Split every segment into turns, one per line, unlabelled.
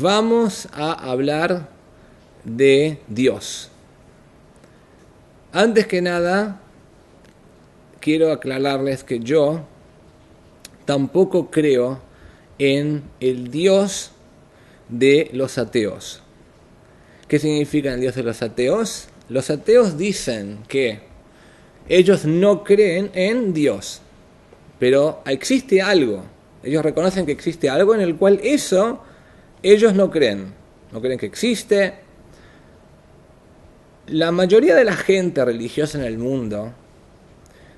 vamos a hablar de Dios. Antes que nada, quiero aclararles que yo tampoco creo en el Dios de los ateos. ¿Qué significa el Dios de los ateos? Los ateos dicen que ellos no creen en Dios, pero existe algo. Ellos reconocen que existe algo en el cual eso ellos no creen. No creen que existe. La mayoría de la gente religiosa en el mundo,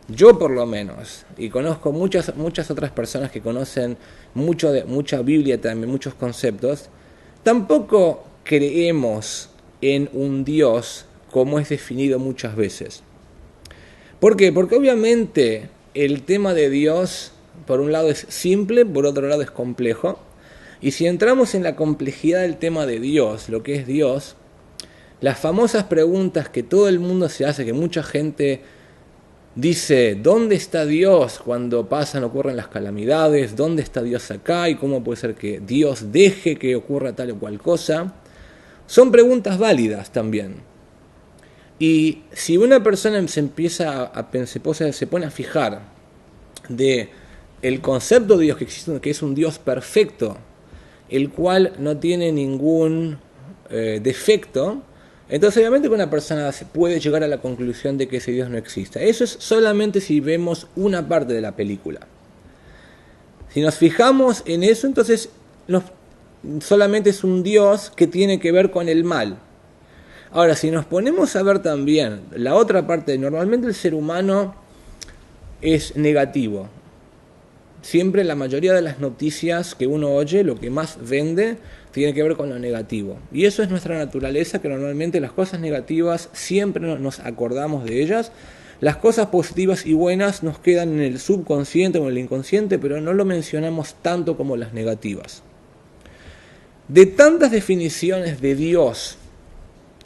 yo por lo menos, y conozco muchas otras personas que conocen mucha Biblia también, muchos conceptos, tampoco creemos en un Dios como es definido muchas veces. ¿Por qué? Porque obviamente el tema de Dios, por un lado es simple, por otro lado es complejo. Y si entramos en la complejidad del tema de Dios, lo que es Dios, las famosas preguntas que todo el mundo se hace, que mucha gente dice, ¿dónde está Dios cuando ocurren las calamidades? ¿Dónde está Dios acá? ¿Y cómo puede ser que Dios deje que ocurra tal o cual cosa? Son preguntas válidas también. Y si una persona se pone a fijar de el concepto de Dios que existe, que es un Dios perfecto, el cual no tiene ningún defecto, entonces obviamente una persona puede llegar a la conclusión de que ese Dios no existe. Eso es solamente si vemos una parte de la película. Si nos fijamos en eso, entonces solamente es un Dios que tiene que ver con el mal. Ahora, si nos ponemos a ver también la otra parte, normalmente el ser humano es negativo. Siempre la mayoría de las noticias que uno oye, lo que más vende, tiene que ver con lo negativo. Y eso es nuestra naturaleza, que normalmente las cosas negativas siempre nos acordamos de ellas. Las cosas positivas y buenas nos quedan en el subconsciente o en el inconsciente, pero no lo mencionamos tanto como las negativas. De tantas definiciones de Dios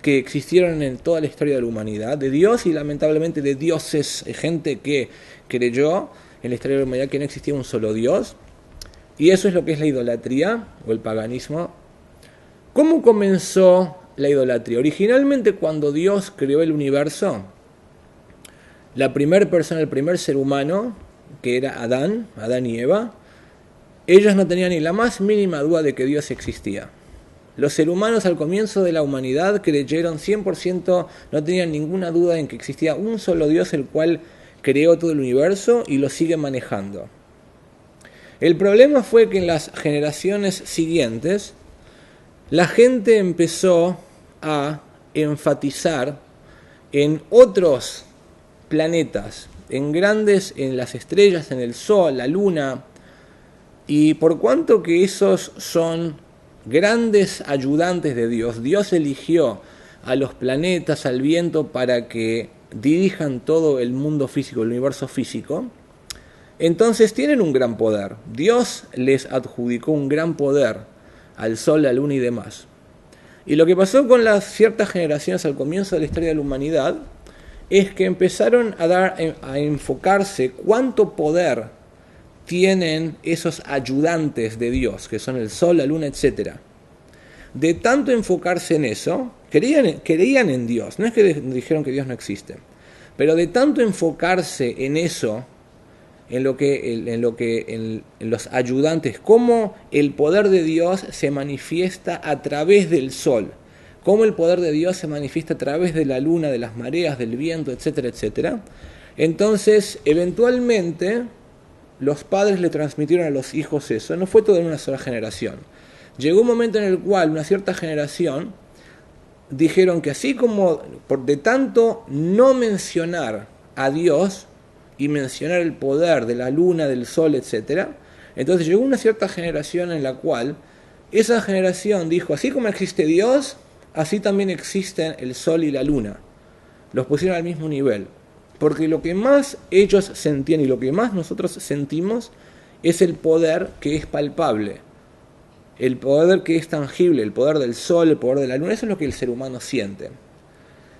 que existieron en toda la historia de la humanidad, de Dios y lamentablemente de dioses, gente que creyó en la historia de la humanidad que no existía un solo Dios, y eso es lo que es la idolatría o el paganismo. ¿Cómo comenzó la idolatría? Originalmente, cuando Dios creó el universo, la primera persona, el primer ser humano, que era Adán y Eva, ellos no tenían ni la más mínima duda de que Dios existía. Los seres humanos al comienzo de la humanidad creyeron 100%, no tenían ninguna duda en que existía un solo Dios, el cual creó todo el universo y lo sigue manejando. El problema fue que en las generaciones siguientes, la gente empezó a enfatizar en otros planetas, en las estrellas, en el Sol, la Luna, y por cuanto que esos son grandes ayudantes de Dios, Dios eligió a los planetas, al viento, para que dirijan todo el mundo físico, el universo físico. Entonces tienen un gran poder. Dios les adjudicó un gran poder al Sol, la Luna y demás. Y lo que pasó con las ciertas generaciones al comienzo de la historia de la humanidad es que empezaron a enfocarse cuánto poder tienen esos ayudantes de Dios, que son el Sol, la Luna, etc. De tanto enfocarse en eso, creían en Dios, no es que dijeron que Dios no existe, pero de tanto enfocarse en eso, en los ayudantes, cómo el poder de Dios se manifiesta a través del Sol, cómo el poder de Dios se manifiesta a través de la Luna, de las mareas, del viento, etcétera, etcétera. Entonces, eventualmente, los padres le transmitieron a los hijos eso. No fue todo en una sola generación. Llegó un momento en el cual una cierta generación dijeron que así como de tanto no mencionar a Dios y mencionar el poder de la luna, del sol, etc., entonces llegó una cierta generación en la cual esa generación dijo, así como existe Dios, así también existen el sol y la luna. Los pusieron al mismo nivel. Porque lo que más ellos sentían y lo que más nosotros sentimos es el poder que es palpable, el poder que es tangible, el poder del sol, el poder de la luna. Eso es lo que el ser humano siente.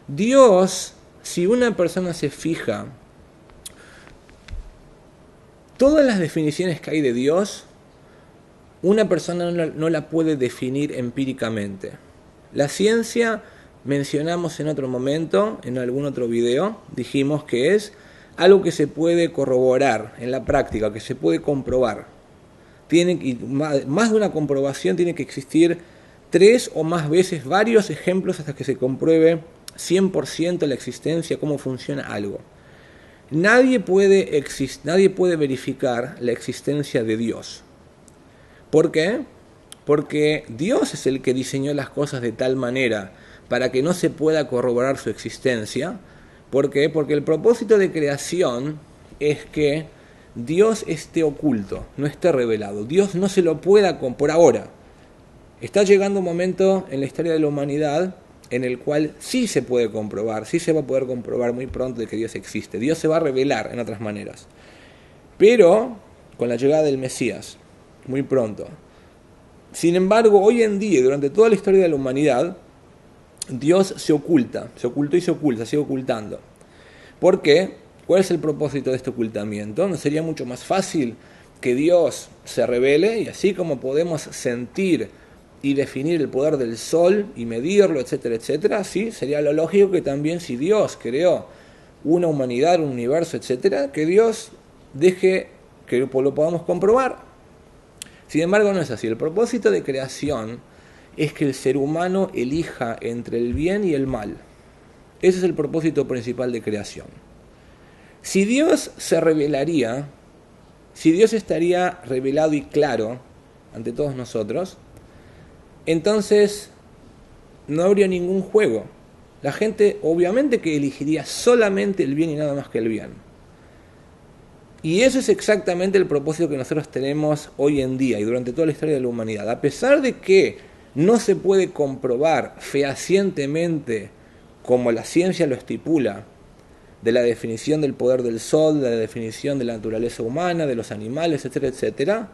Dios, si una persona se fija, todas las definiciones que hay de Dios una persona no la puede definir empíricamente. La ciencia, mencionamos en otro momento, en algún otro video, dijimos que es algo que se puede corroborar en la práctica, que se puede comprobar. Más de una comprobación tiene que existir 3 o más veces, varios ejemplos hasta que se compruebe 100% la existencia, cómo funciona algo. Nadie puede verificar la existencia de Dios. ¿Por qué? Porque Dios es el que diseñó las cosas de tal manera para que no se pueda corroborar su existencia. ¿Por qué? Porque el propósito de creación es que Dios esté oculto, no esté revelado. Dios no se lo pueda por ahora. Está llegando un momento en la historia de la humanidad en el cual sí se puede comprobar, sí se va a poder comprobar muy pronto de que Dios existe. Dios se va a revelar en otras maneras. Pero con la llegada del Mesías, muy pronto. Sin embargo, hoy en día, durante toda la historia de la humanidad, Dios se oculta, se ocultó y se oculta, sigue ocultando. ¿Por qué? ¿Cuál es el propósito de este ocultamiento? ¿No sería mucho más fácil que Dios se revele y así como podemos sentir y definir el poder del sol y medirlo, etcétera, etcétera? Sí, sería lo lógico que también si Dios creó una humanidad, un universo, etcétera, que Dios deje que lo podamos comprobar. Sin embargo, no es así. El propósito de creación es que el ser humano elija entre el bien y el mal. Ese es el propósito principal de creación. Si Dios se revelaría, si Dios estaría revelado y claro ante todos nosotros, entonces no habría ningún juego. La gente obviamente que elegiría solamente el bien y nada más que el bien. Y eso es exactamente el propósito que nosotros tenemos hoy en día y durante toda la historia de la humanidad. A pesar de que no se puede comprobar fehacientemente, como la ciencia lo estipula, de la definición del poder del sol, de la definición de la naturaleza humana, de los animales, etcétera, etcétera,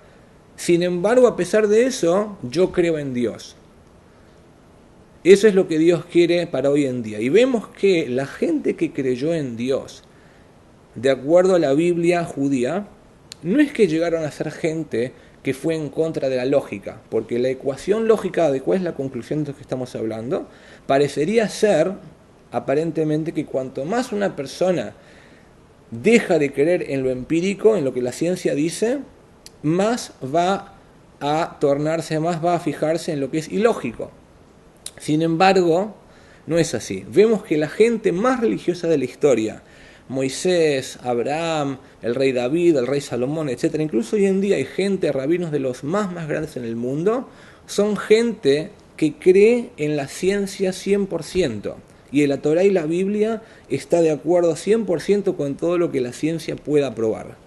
sin embargo, a pesar de eso, yo creo en Dios. Eso es lo que Dios quiere para hoy en día. Y vemos que la gente que creyó en Dios, de acuerdo a la Biblia judía, no es que llegaron a ser gente que fue en contra de la lógica, porque la ecuación lógica de cuál es la conclusión de lo que estamos hablando, parecería ser, aparentemente, que cuanto más una persona deja de creer en lo empírico, en lo que la ciencia dice, más va a tornarse, más va a fijarse en lo que es ilógico. Sin embargo, no es así. Vemos que la gente más religiosa de la historia, Moisés, Abraham, el rey David, el rey Salomón, etc. Incluso hoy en día hay gente, rabinos de los más grandes en el mundo, son gente que cree en la ciencia 100%. Y en la Torá y la Biblia está de acuerdo 100% con todo lo que la ciencia pueda probar.